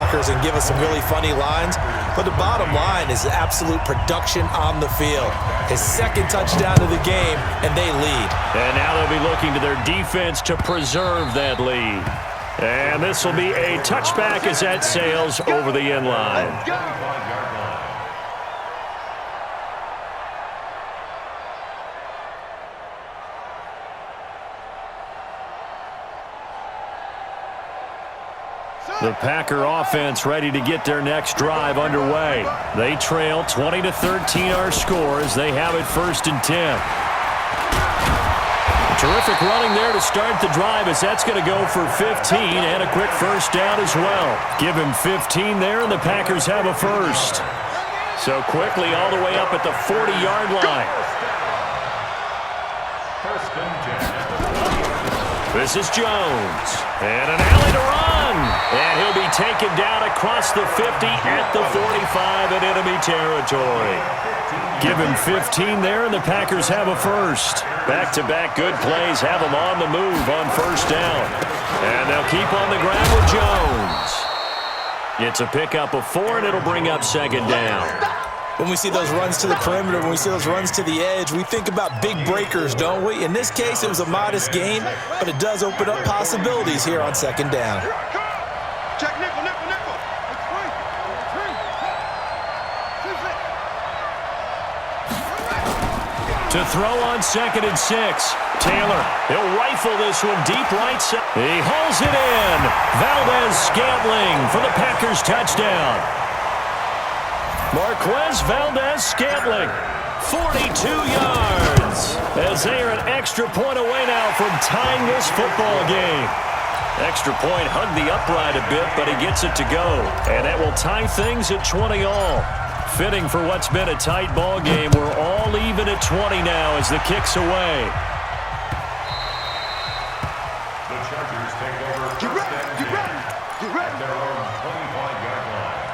Packers and give us some really funny lines, but the bottom line is absolute production on the field. His second touchdown of the game, and they lead. And now they'll be looking to their defense to preserve that lead. And this will be a touchback as that sails over the end line. The Packer offense ready to get their next drive underway. They trail 20-13 our score as they have it 1st and 10. Terrific running there to start the drive as that's going to go for 15 and a quick first down as well. Give him 15 there and the Packers have a first. So quickly all the way up at the 40-yard line. This is Jones. And an alley to run. And he'll be taken down across the 50 at the 45 in enemy territory. Give him 15 there, and the Packers have a first. Back-to-back good plays have them on the move on first down. And they'll keep on the ground with Jones. It's a pickup of 4, and it'll bring up 2nd down. When we see those runs to the perimeter, when we see those runs to the edge, we think about big breakers, don't we? In this case, it was a modest gain, but it does open up possibilities here on 2nd down. Check nickel, nickel, nickel. To throw on 2nd and 6. Taylor, he'll rifle this one deep right side. He hauls it in. Valdez-Scantling for the Packers touchdown. Marquez Valdez-Scantling, 42 yards. As they are an extra point away now from tying this football game. Extra point hugged the upright a bit, but he gets it to go. And that will tie things at 20 all. Fitting for what's been a tight ball game. We're all even at 20 now as the kick's away. The Chargers take over first and 10 at their own 25-yard line.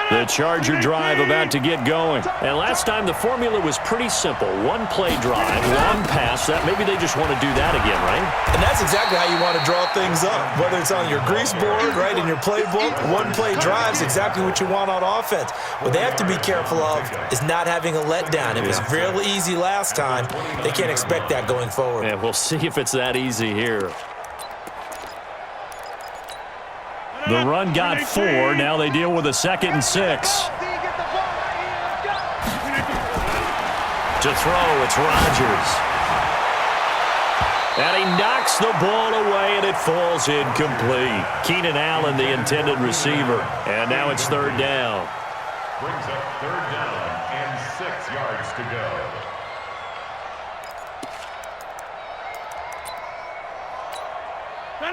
The Charger drive about to get going. And last time the formula was pretty simple. One play drive, long pass. That maybe they just want to do that again, right? And that's exactly how you want to draw things up. Whether it's on your grease board, right, in your playbook, one play drive is exactly what you want on offense. What they have to be careful of is not having a letdown. It was real easy last time. They can't expect that going forward. And we'll see if it's that easy here. The run got 4. Now they deal with a 2nd and 6. To throw, it's Rodgers. And he knocks the ball away, and it falls incomplete. Keenan Allen, the intended receiver. And now it's 3rd down. Brings up 3rd down and 6 yards to go.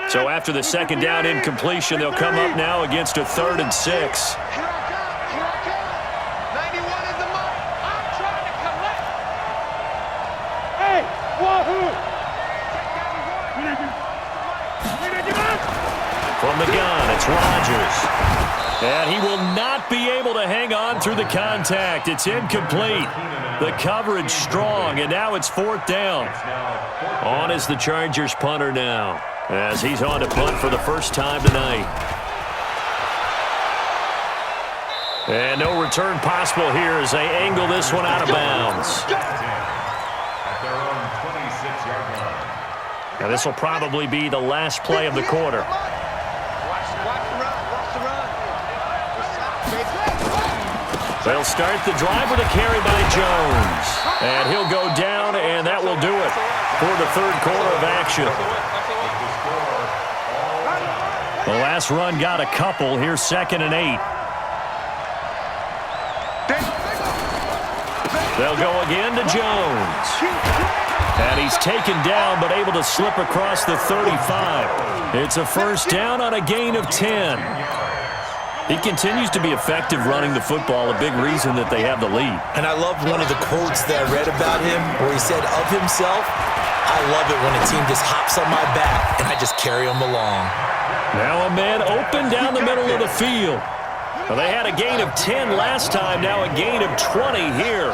So after the 2nd down incompletion, they'll come up now against a 3rd and 6. Here I come. 91 is the mark. I'm trying to collect. Hey, wahoo! From the gun, it's Rodgers. And he will not be able to hang on through the contact. It's incomplete. The coverage strong, and now it's 4th down. On is the Chargers punter now, as he's on to punt for the first time tonight. And no return possible here as they angle this one out of bounds. At their own 26-yard line. Now this will probably be the last play of the quarter. They'll start the drive with a carry by Jones. And he'll go down, and that will do it for the 3rd quarter of action. The last run got a couple. Here's 2nd and 8. They'll go again to Jones. And he's taken down, but able to slip across the 35. It's a first down on a gain of 10. He continues to be effective running the football, a big reason that they have the lead. And I loved one of the quotes that I read about him where he said of himself, I love it when a team just hops on my back and I just carry them along. Now a man open down the middle of the field. Well, they had a gain of 10 last time, now a gain of 20 here.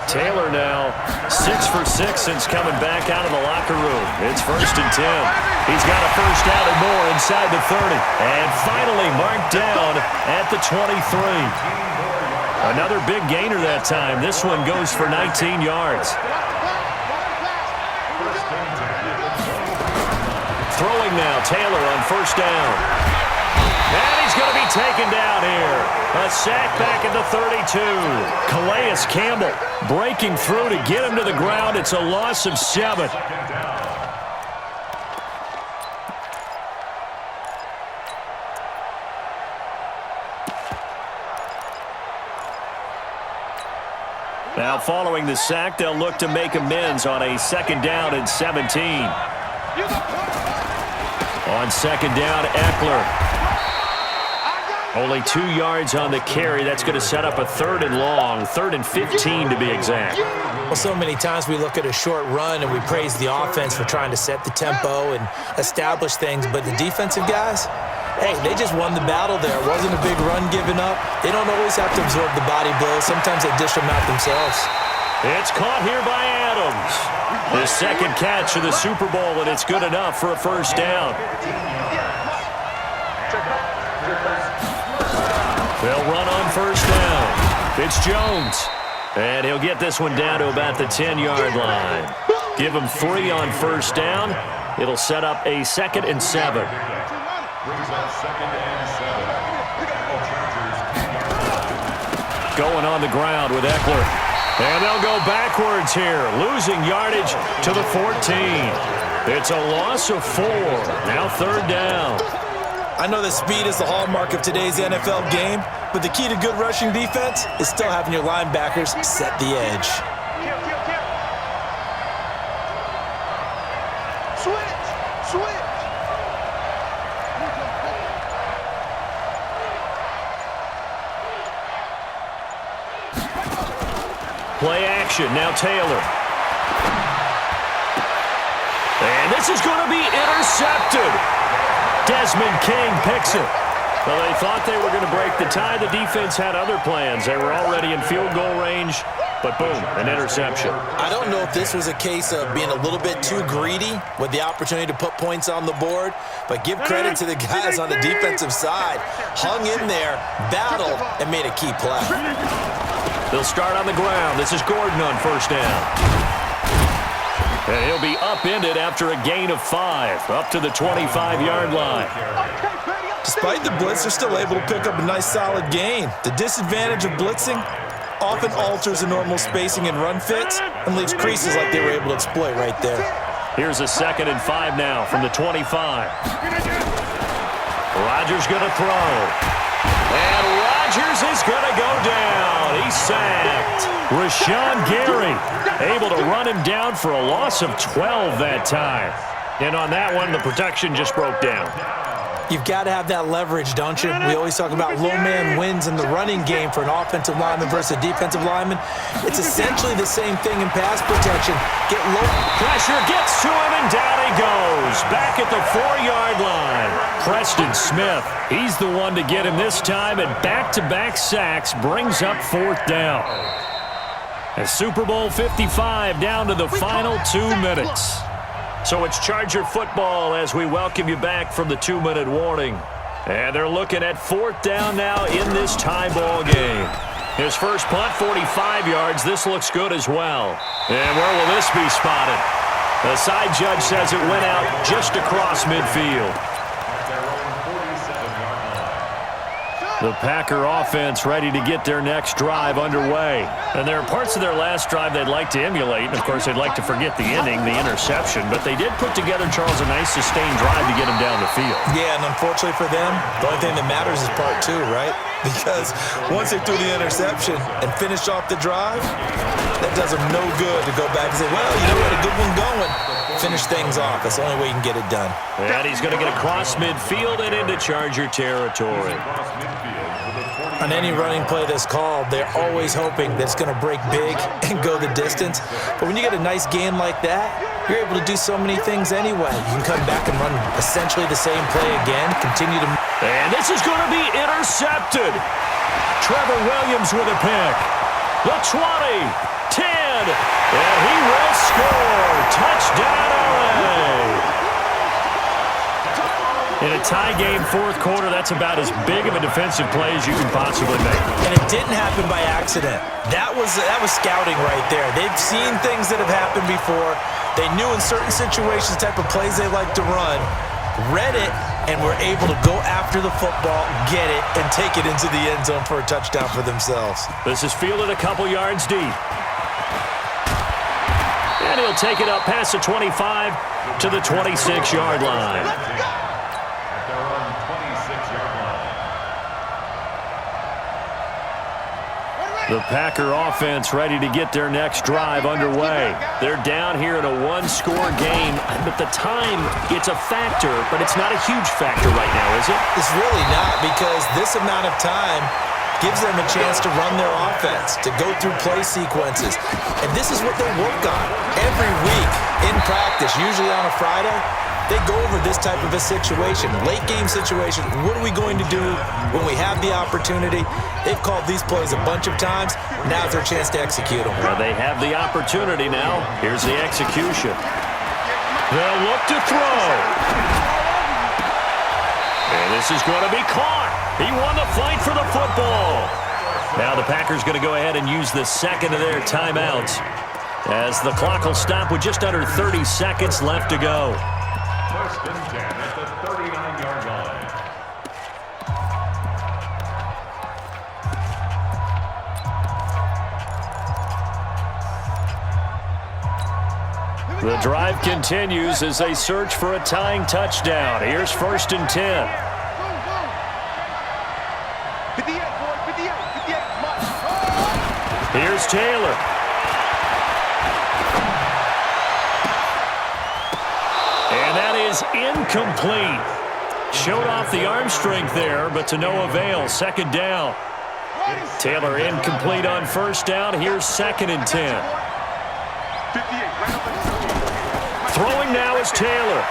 Taylor now 6 for 6 since coming back out of the locker room. It's 1st and 10. He's got a first down and more inside the 30. And finally marked down at the 23. Another big gainer that time. This one goes for 19 yards. Throwing now, Taylor on first down. And he's going to be taken down here. A sack back at the 32. Calais Campbell breaking through to get him to the ground. It's a loss of 7. Now following the sack, they'll look to make amends on a 2nd down and 17. On 2nd down, Eckler. Only 2 yards on the carry. That's going to set up a 3rd and long, 3rd and 15 to be exact. Well, so many times we look at a short run and we praise the offense for trying to set the tempo and establish things, but the defensive guys, hey, they just won the battle there. It wasn't a big run given up. They don't always have to absorb the body blows. Sometimes they dish them out themselves. It's caught here by Adams. His 2nd catch of the Super Bowl, and it's good enough for a first down. They'll run on first down. It's Jones. And he'll get this one down to about the 10-yard line. Give him 3 on first down. It'll set up a 2nd and 7. Going on the ground with Eckler. And they'll go backwards here, losing yardage to the 14. It's a loss of 4. Now 3rd down. I know that speed is the hallmark of today's NFL game, but the key to good rushing defense is still having your linebackers set the edge. Switch. Play action, now Taylor. And this is going to be intercepted. Desmond King picks it. Well, they thought they were going to break the tie. The defense had other plans. They were already in field goal range, but boom, an interception. I don't know if this was a case of being a little bit too greedy with the opportunity to put points on the board, but give credit to the guys on the defensive side. Hung in there, battled, and made a key play. They'll start on the ground. This is Gordon on first down. And he'll be upended after a gain of 5, up to the 25-yard line. Despite the blitz, they're still able to pick up a nice, solid gain. The disadvantage of blitzing often alters the normal spacing and run fits and leaves creases like they were able to exploit right there. Here's a 2nd and 5 now from the 25. Rodgers going to throw. And Rodgers is going to go down. He's sacked. Rashawn Gary able to run him down for a loss of 12 that time. And on that one, the protection just broke down. You've got to have that leverage, don't you? We always talk about low man wins in the running game for an offensive lineman versus a defensive lineman. It's essentially the same thing in pass protection. Get low pressure, gets to him, and down he goes. Back at the 4-yard line. Preston Smith, he's the one to get him this time, and back-to-back sacks brings up 4th down. And Super Bowl 55 down to the final 2 minutes. So it's Charger football as we welcome you back from the 2-minute warning. And they're looking at 4th down now in this tie ball game. His first punt, 45 yards. This looks good as well. And where will this be spotted? The side judge says it went out just across midfield. The Packer offense ready to get their next drive underway. And there are parts of their last drive they'd like to emulate. And, of course, they'd like to forget the inning, the interception. But they did put together, Charles, a nice sustained drive to get them down the field. Yeah, and unfortunately for them, the only thing that matters is part 2, right? Because once they threw the interception and finished off the drive, that does them no good to go back and say, well, you know, we had a good one going. Finish things off. That's the only way you can get it done. And he's going to get across midfield and into Charger territory. On any running play that's called, they're always hoping that it's going to break big and go the distance. But when you get a nice gain like that, you're able to do so many things anyway. You can come back and run essentially the same play again, continue to... And this is going to be intercepted. Trevor Williams with a pick. The 20, 10, and he will score. Touchdown, LA. In a tie game, fourth quarter, that's about as big of a defensive play as you can possibly make. And it didn't happen by accident. That was scouting right there. They've seen things that have happened before. They knew in certain situations the type of plays they like to run, read it, and were able to go after the football, get it, and take it into the end zone for a touchdown for themselves. This is fielded a couple yards deep. And he'll take it up past the 25 to the 26-yard line. The Packer offense ready to get their next drive underway. They're down here in a one-score game, but the time, it's a factor, but it's not a huge factor right now, is it? It's really not, because this amount of time gives them a chance to run their offense, to go through play sequences. And this is what they work on every week in practice, usually on a Friday. They go over this type of a situation, late game situation. What are we going to do when we have the opportunity? They've called these plays a bunch of times. Now's their chance to execute them. Well, they have the opportunity now. Here's the execution. They'll look to throw. And this is going to be caught. He won the fight for the football. Now the Packers going to go ahead and use the second of their timeouts, as the clock will stop with just under 30 seconds left to go. First and 10 at the 39-yard line. The drive continues as they search for a tying touchdown. Here's first and 10. 58, boy, 58, 58, come on. Here's Taylor. And that is incomplete. Showed off the arm strength there, but to no avail. Second down. Taylor incomplete on first down. Here's second and 10. Throwing now is Taylor.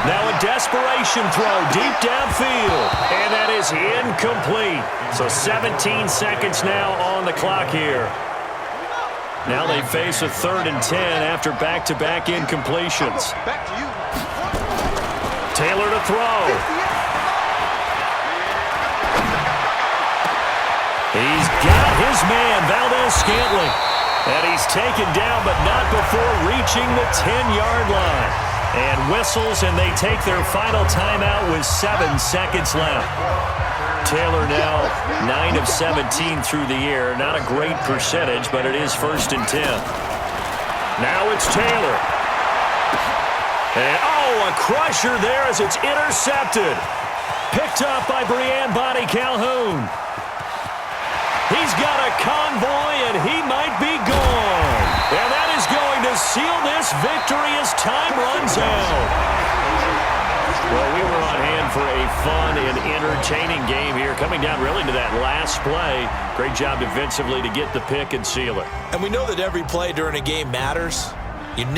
Now a desperation throw deep downfield. And that is incomplete. So 17 seconds now on the clock here. Now they face a third and 10 after back-to-back incompletions. Back to you. Taylor to throw. He's got his man, Valdez-Scantling. And he's taken down, but not before reaching the 10-yard line. And whistles, and they take their final timeout with 7 seconds left. Taylor now 9 of 17 through the air. Not a great percentage, but it is first and 10. Now it's Taylor. And, a crusher there as it's intercepted. Picked up by Breanne Bonnie Calhoun. He's got a convoy, and he might be gone. And that is going to seal this victory as time runs out. Well, we were on hand for a fun and entertaining game here, coming down really to that last play. Great job defensively to get the pick and seal it. And we know that every play during a game matters,